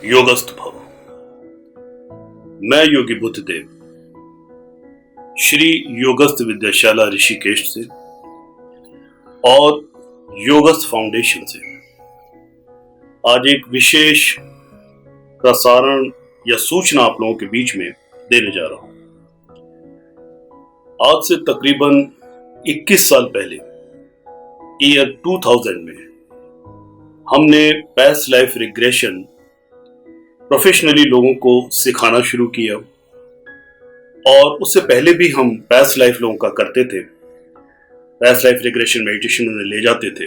योगस्थ भव। मैं योगी बुद्धदेव श्री योगस्थ विद्याशाला ऋषिकेश से और योगस्थ फाउंडेशन से आज एक विशेष प्रसारण या सूचना आप लोगों के बीच में देने जा रहा हूं। आज से तकरीबन 21 साल पहले ईयर 2000 में हमने पास्ट लाइफ रिग्रेशन प्रोफेशनली लोगों को सिखाना शुरू किया और उससे पहले भी हम पास्ट लाइफ लोगों का करते थे। पास्ट लाइफ रिग्रेशन मेडिटेशन उन्हें ले जाते थे,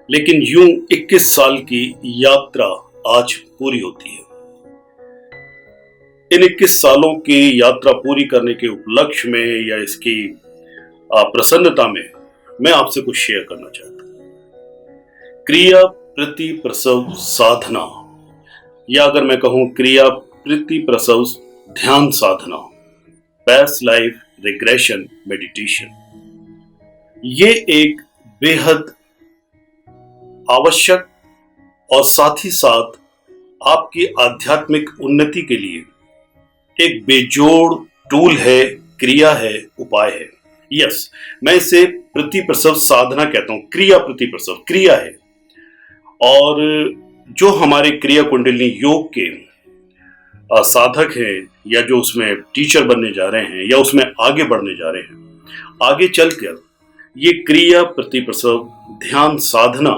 लेकिन यूं 21 साल की यात्रा आज पूरी होती है। इन 21 सालों की यात्रा पूरी करने के उपलक्ष्य में या इसकी प्रसन्नता में मैं आपसे कुछ शेयर करना चाहता हूं। क्रिया प्रति प्रसव साधना, या अगर मैं कहूं क्रिया प्रति प्रसव ध्यान साधना, पास्ट लाइफ रिग्रेशन मेडिटेशन, ये एक बेहद आवश्यक और साथ ही साथ आपकी आध्यात्मिक उन्नति के लिए एक बेजोड़ टूल है, क्रिया है, उपाय है। यस, मैं इसे प्रति प्रसव साधना कहता हूं। क्रिया प्रति प्रसव क्रिया है, और जो हमारे क्रिया कुंडलिनी योग के साधक हैं या जो उसमें टीचर बनने जा रहे हैं या उसमें आगे बढ़ने जा रहे हैं, आगे चलकर ये क्रिया प्रति प्रसव ध्यान साधना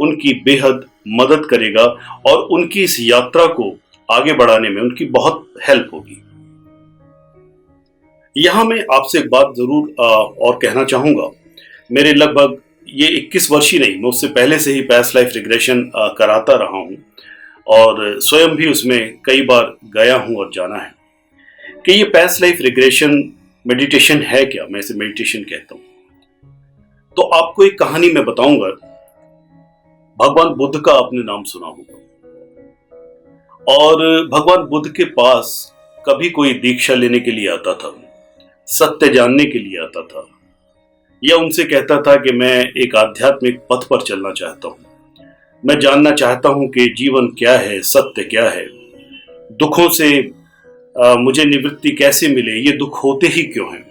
उनकी बेहद मदद करेगा और उनकी इस यात्रा को आगे बढ़ाने में उनकी बहुत हेल्प होगी। यहां मैं आपसे एक बात जरूर और कहना चाहूंगा। मेरे लगभग ये 21 वर्ष ही नहीं, मैं उससे पहले से ही पास्ट लाइफ रिग्रेशन कराता रहा हूं और स्वयं भी उसमें कई बार गया हूं और जाना है कि ये पास्ट लाइफ रिग्रेशन मेडिटेशन है क्या। मैं इसे मेडिटेशन कहता हूं। तो आपको एक कहानी मैं बताऊंगा। भगवान बुद्ध का आपने नाम सुना होगा, और भगवान बुद्ध के पास कभी कोई दीक्षा लेने के लिए आता था, सत्य जानने के लिए आता था, या उनसे कहता था कि मैं एक आध्यात्मिक पथ पर चलना चाहता हूं, मैं जानना चाहता हूं कि जीवन क्या है, सत्य क्या है, दुखों से मुझे निवृत्ति कैसे मिले, ये दुख होते ही क्यों हैं।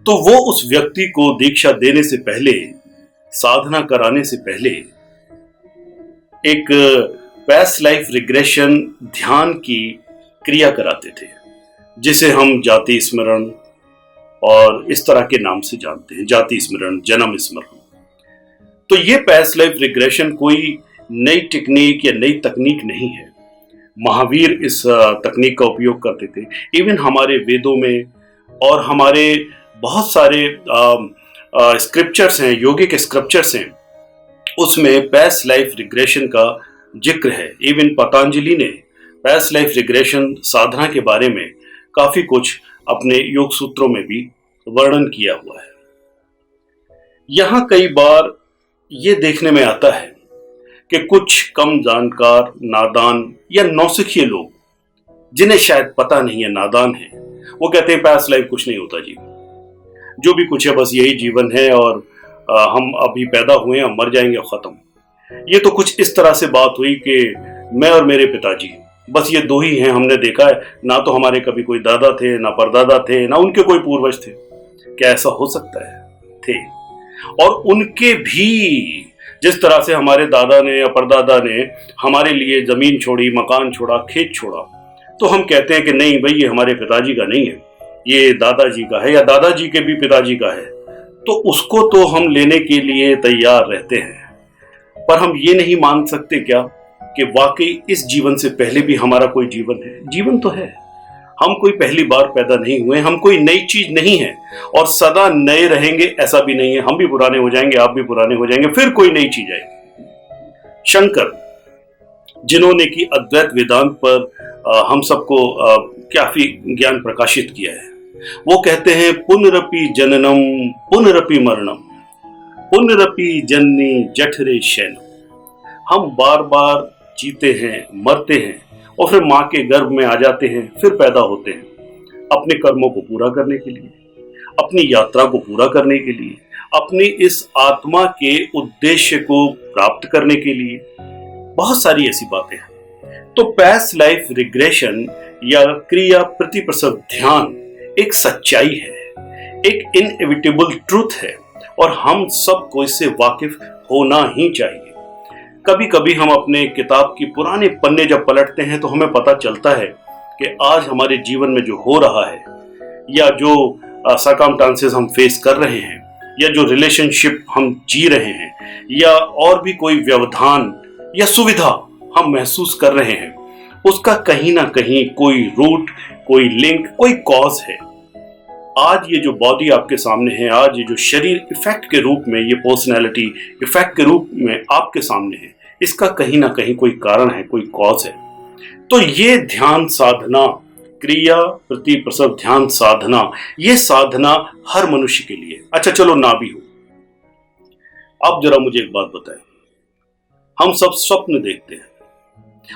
तो वो उस व्यक्ति को दीक्षा देने से पहले, साधना कराने से पहले एक पास्ट लाइफ रिग्रेशन ध्यान की क्रिया कराते थे, जिसे हम जाति स्मरण और इस तरह के नाम से जानते हैं, जाति स्मरण, जन्म स्मरण। तो ये पास्ट लाइफ रिग्रेशन कोई नई टेक्निक या नई तकनीक नहीं है। महावीर इस तकनीक का उपयोग करते थे। इवन हमारे वेदों में और हमारे बहुत सारे स्क्रिप्चर्स हैं, योगिक स्क्रिप्चर्स हैं, उसमें पास्ट लाइफ रिग्रेशन का जिक्र है। इवन पतंजलि ने पास्ट लाइफ रिग्रेशन साधना के बारे में काफी कुछ अपने योग सूत्रों में भी वर्णन किया हुआ है। यहां कई बार यह देखने में आता है कि कुछ कम जानकार, नादान या नौसिखिए लोग, जिन्हें शायद पता नहीं है, नादान है, वो कहते हैं पास्ट लाइफ कुछ नहीं होता जी, जो भी कुछ है बस यही जीवन है और हम अभी पैदा हुए हैं, मर जाएंगे, खत्म। ये तो कुछ इस तरह से बात हुई कि मैं और मेरे पिताजी, बस ये दो ही हैं, हमने देखा है, ना तो हमारे कभी कोई दादा थे, ना परदादा थे, ना उनके कोई पूर्वज थे। क्या ऐसा हो सकता है? थे। और उनके भी जिस तरह से हमारे दादा ने या परदादा ने हमारे लिए जमीन छोड़ी, मकान छोड़ा, खेत छोड़ा, तो हम कहते हैं कि नहीं भाई ये हमारे पिताजी का नहीं है, ये दादाजी का है, या दादाजी के भी पिताजी का है। तो उसको तो हम लेने के लिए तैयार रहते हैं, पर हम ये नहीं मान सकते क्या कि वाकई इस जीवन से पहले भी हमारा कोई जीवन है? जीवन तो है, हम कोई पहली बार पैदा नहीं हुए, हम कोई नई चीज नहीं है, और सदा नए रहेंगे ऐसा भी नहीं है। हम भी पुराने हो जाएंगे, आप भी पुराने हो जाएंगे, फिर कोई नई चीज आएगी। शंकर, जिन्होंने की अद्वैत वेदांत पर हम सबको काफी ज्ञान प्रकाशित किया है, वो कहते हैं पुनरपि जननम पुनरपि मरणम पुनरपि जननी जठरे शयनम। हम बार बार जीते हैं, मरते हैं, और फिर माँ के गर्भ में आ जाते हैं, फिर पैदा होते हैं, अपने कर्मों को पूरा करने के लिए, अपनी यात्रा को पूरा करने के लिए, अपनी इस आत्मा के उद्देश्य को प्राप्त करने के लिए, बहुत सारी ऐसी बातें हैं। तो पास्ट लाइफ रिग्रेशन या क्रिया प्रतिप्रसव ध्यान एक सच्चाई है, एक इनएविटेबल ट्रूथ है और हम सबको इससे वाकिफ होना ही चाहिए। कभी कभी हम अपने किताब की पुराने पन्ने जब पलटते हैं तो हमें पता चलता है कि आज हमारे जीवन में जो हो रहा है या जो सर्कमस्टेंसेस हम फेस कर रहे हैं या जो रिलेशनशिप हम जी रहे हैं या और भी कोई व्यवधान या सुविधा हम महसूस कर रहे हैं, उसका कहीं ना कहीं कोई रूट, कोई लिंक, कोई कॉज है। आज ये जो बॉडी आपके सामने है, आज ये जो शरीर इफेक्ट के रूप में, ये पर्सनैलिटी इफेक्ट के रूप में आपके सामने है, इसका कहीं ना कहीं कोई कारण है, कोई कॉज है। तो ये ध्यान साधना, क्रिया प्रतिप्रसव ध्यान साधना, ये साधना हर मनुष्य के लिए। अच्छा चलो ना भी हो, अब जरा मुझे एक बात बताएं, हम सब स्वप्न देखते हैं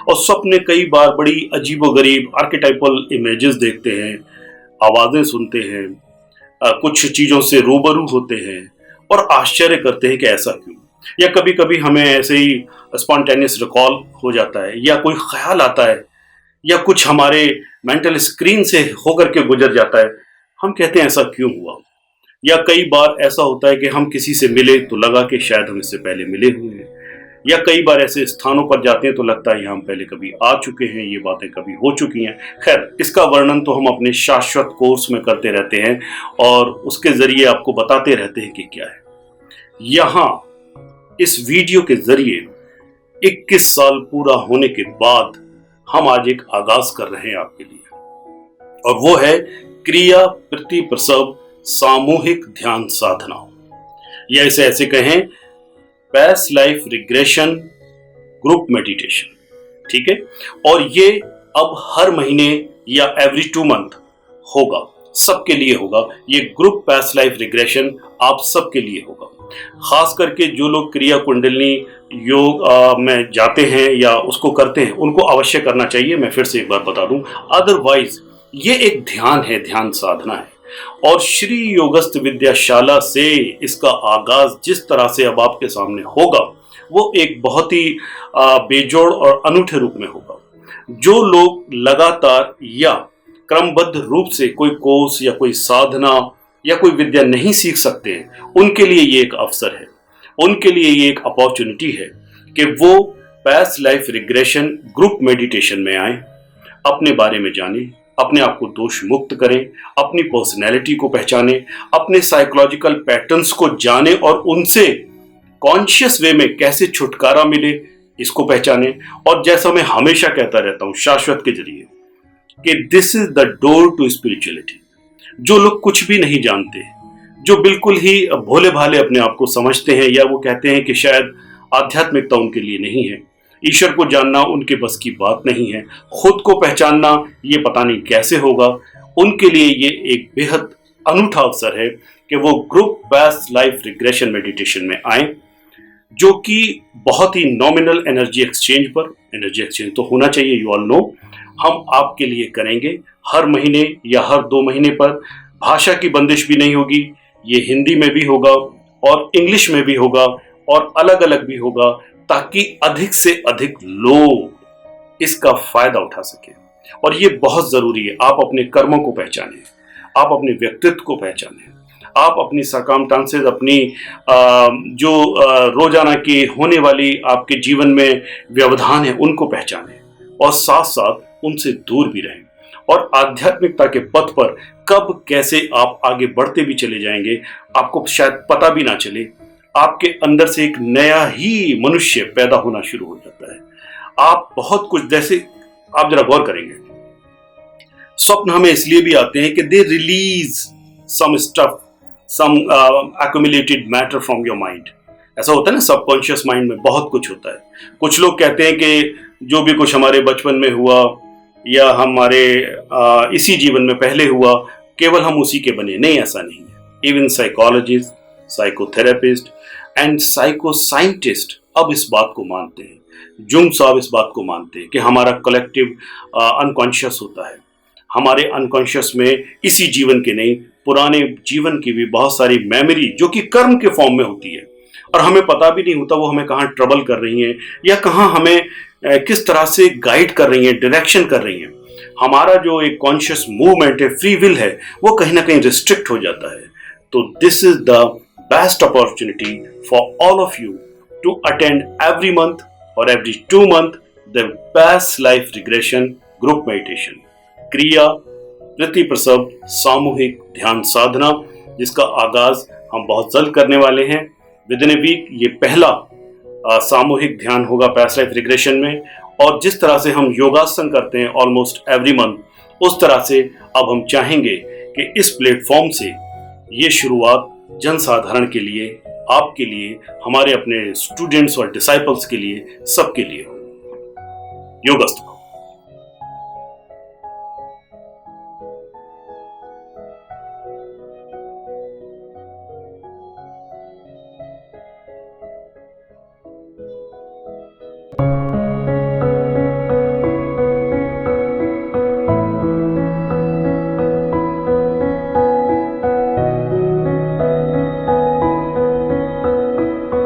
और स्वप्न कई बार बड़ी अजीबोगरीब आर्केटाइपल इमेजेस देखते हैं, आवाजें सुनते हैं, कुछ चीजों से रूबरू होते हैं और आश्चर्य करते हैं कि ऐसा क्यों, या कभी कभी हमें ऐसे ही स्पॉन्टेनियस रिकॉल हो जाता है या कोई ख्याल आता है या कुछ हमारे मेंटल स्क्रीन से होकर के गुजर जाता है, हम कहते हैं ऐसा क्यों हुआ। या कई बार ऐसा होता है कि हम किसी से मिले तो लगा कि शायद हम इससे पहले मिले हुए हैं, या कई बार ऐसे स्थानों पर जाते हैं तो लगता है हम पहले कभी आ चुके हैं, ये बातें कभी हो चुकी हैं। खैर, इसका वर्णन तो हम अपने शाश्वत कोर्स में करते रहते हैं और उसके जरिए आपको बताते रहते हैं कि क्या है। यहाँ इस वीडियो के जरिए 21 साल पूरा होने के बाद हम आज एक आगाज कर रहे हैं आपके लिए, और वो है क्रिया प्रतिप्रसव सामूहिक ध्यान साधना, या इसे ऐसे कहें past life regression group meditation. ठीक है, और ये अब हर महीने या एवरी 2 मंथ होगा, सबके लिए होगा। ये ग्रुप पास्ट लाइफ रिग्रेशन आप सबके लिए होगा, खास करके जो लोग क्रिया कुंडलिनी योग में जाते हैं या उसको करते हैं, उनको अवश्य करना चाहिए। मैं फिर से एक बार बता दूं, अदरवाइज ये एक ध्यान है, ध्यान साधना है, और श्री योगस्थ विद्याशाला से इसका आगाज जिस तरह से अब आपके सामने होगा वो एक बहुत ही बेजोड़ और अनूठे रूप में होगा। जो लोग लगातार या क्रमबद्ध रूप से कोई कोर्स या कोई साधना या कोई विद्या नहीं सीख सकते हैं, उनके लिए ये एक अवसर है, उनके लिए ये एक अपॉर्चुनिटी है कि वो past life regression group meditation में आए, अपने बारे में जाने, अपने आप को दोष मुक्त करें, अपनी पर्सनैलिटी को पहचाने, अपने साइकोलॉजिकल पैटर्न्स को जाने और उनसे कॉन्शियस वे में कैसे छुटकारा मिले इसको पहचाने। और जैसा मैं हमेशा कहता रहता हूं शाश्वत के जरिए कि this is the door to spirituality. जो लोग कुछ भी नहीं जानते, जो बिल्कुल ही भोले भाले अपने आप को समझते हैं, या वो कहते हैं कि शायद आध्यात्मिकता उनके लिए नहीं है, ईश्वर को जानना उनके बस की बात नहीं है, खुद को पहचानना ये पता नहीं कैसे होगा, उनके लिए ये एक बेहद अनूठा अवसर है कि वो group past life regression meditation में आए, जो कि बहुत ही नॉमिनल एनर्जी एक्सचेंज पर, एनर्जी एक्सचेंज तो होना चाहिए, यू ऑल नो, हम आपके लिए करेंगे हर महीने या हर 2 महीने पर। भाषा की बंदिश भी नहीं होगी, ये हिंदी में भी होगा और इंग्लिश में भी होगा और अलग अलग भी होगा, ताकि अधिक से अधिक लोग इसका फायदा उठा सके। और ये बहुत जरूरी है, आप अपने कर्मों को पहचानें, आप अपने व्यक्तित्व को पहचानें, आप अपनी सर्कमस्टेंसेस, अपनी जो रोजाना की होने वाली आपके जीवन में व्यवधान है उनको पहचानें, और साथ साथ उनसे दूर भी रहें। और आध्यात्मिकता के पथ पर कब कैसे आप आगे बढ़ते भी चले जाएंगे, आपको शायद पता भी ना चले, आपके अंदर से एक नया ही मनुष्य पैदा होना शुरू हो जाता है। आप बहुत कुछ, जैसे आप जरा गौर करेंगे, स्वप्न हमें इसलिए भी आते हैं कि they release some stuff, some accumulated matter from your mind. ऐसा होता है ना, सबकॉन्शियस माइंड में बहुत कुछ होता है। कुछ लोग कहते हैं कि जो भी कुछ हमारे बचपन में हुआ या हमारे इसी जीवन में पहले हुआ, केवल हम उसी के बने। नहीं, ऐसा नहीं है। इवन साइकोलॉजिस्ट, साइकोथेरेपिस्ट एंड साइकोसाइंटिस्ट अब इस बात को मानते हैं, जुंग साहब इस बात को मानते हैं कि हमारा कलेक्टिव अनकॉन्शियस होता है, हमारे अनकॉन्शियस में इसी जीवन के नहीं, पुराने जीवन की भी बहुत सारी मेमोरी जो कि कर्म के फॉर्म में होती है और हमें पता भी नहीं होता वो हमें कहाँ ट्रबल कर रही हैं या कहाँ हमें किस तरह से गाइड कर रही हैं, डायरेक्शन कर रही हैं। हमारा जो एक कॉन्शियस मूवमेंट है, फ्री विल है, वो कहीं ना कहीं रिस्ट्रिक्ट हो जाता है। तो this is the best opportunity for all of you to attend every month or every 2 months the past life regression group meditation क्रिया प्रति प्रसव सामूहिक ध्यान साधना, जिसका आगाज हम बहुत जल्द करने वाले हैं। विद इन ए वीक ये पहला सामूहिक ध्यान होगा पास्ट लाइफ रिग्रेशन में। और जिस तरह से हम योगासन करते हैं ऑलमोस्ट एवरी मंथ, उस तरह से अब हम चाहेंगे कि इस प्लेटफॉर्म से ये शुरुआत जनसाधारण के लिए, आपके लिए, हमारे अपने स्टूडेंट्स और डिसाइपल्स के लिए, सबके लिए हो। योगस्थ।